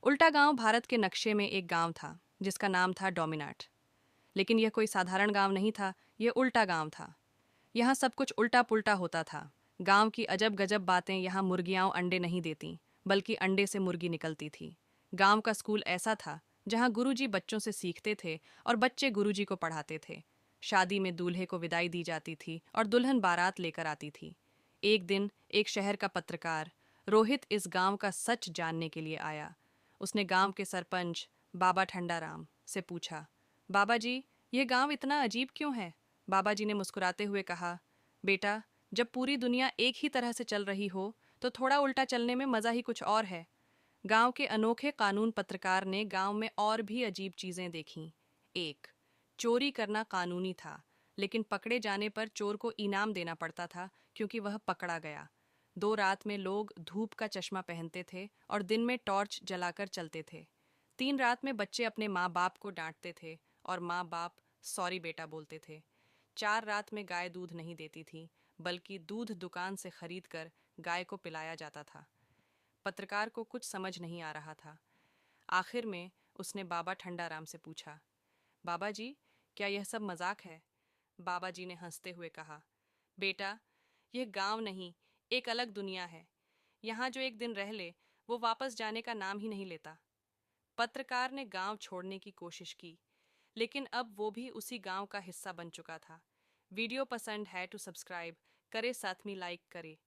उल्टा गांव भारत के नक्शे में एक गांव था जिसका नाम था डोमिनाट। लेकिन यह कोई साधारण गांव नहीं था, यह उल्टा गांव था। यहाँ सब कुछ उल्टा पुल्टा होता था। गांव की अजब गजब बातें, यहाँ मुर्गियां अंडे नहीं देती बल्कि अंडे से मुर्गी निकलती थी। गांव का स्कूल ऐसा था जहाँ गुरुजी बच्चों से सीखते थे और बच्चे गुरुजी को पढ़ाते थे। शादी में दूल्हे को विदाई दी जाती थी और दुल्हन बारात लेकर आती थी। एक दिन एक शहर का पत्रकार रोहित इस गांव का सच जानने के लिए आया। उसने गांव के सरपंच बाबा ठंडाराम से पूछा, बाबा जी, यह गांव इतना अजीब क्यों है? बाबा जी ने मुस्कुराते हुए कहा, बेटा, जब पूरी दुनिया एक ही तरह से चल रही हो तो थोड़ा उल्टा चलने में मज़ा ही कुछ और है। गांव के अनोखे कानून पत्रकार ने गांव में और भी अजीब चीज़ें देखीं। एक, चोरी करना कानूनी था, लेकिन पकड़े जाने पर चोर को इनाम देना पड़ता था क्योंकि वह पकड़ा गया। दो, रात में लोग धूप का चश्मा पहनते थे और दिन में टॉर्च जलाकर चलते थे। तीन, रात में बच्चे अपने माँ बाप को डांटते थे और माँ बाप सॉरी बेटा बोलते थे। चार, रात में गाय दूध नहीं देती थी बल्कि दूध दुकान से खरीद कर गाय को पिलाया जाता था। पत्रकार को कुछ समझ नहीं आ रहा था। आखिर में उसने बाबा ठंडाराम से पूछा, बाबा जी, क्या यह सब मजाक है? बाबा जी ने हंसते हुए कहा, बेटा, यह गांव नहीं, एक अलग दुनिया है। यहाँ जो एक दिन रह ले वो वापस जाने का नाम ही नहीं लेता। पत्रकार ने गांव छोड़ने की कोशिश की, लेकिन अब वो भी उसी गांव का हिस्सा बन चुका था। वीडियो पसंद है तो सब्सक्राइब करे, साथ में लाइक करे।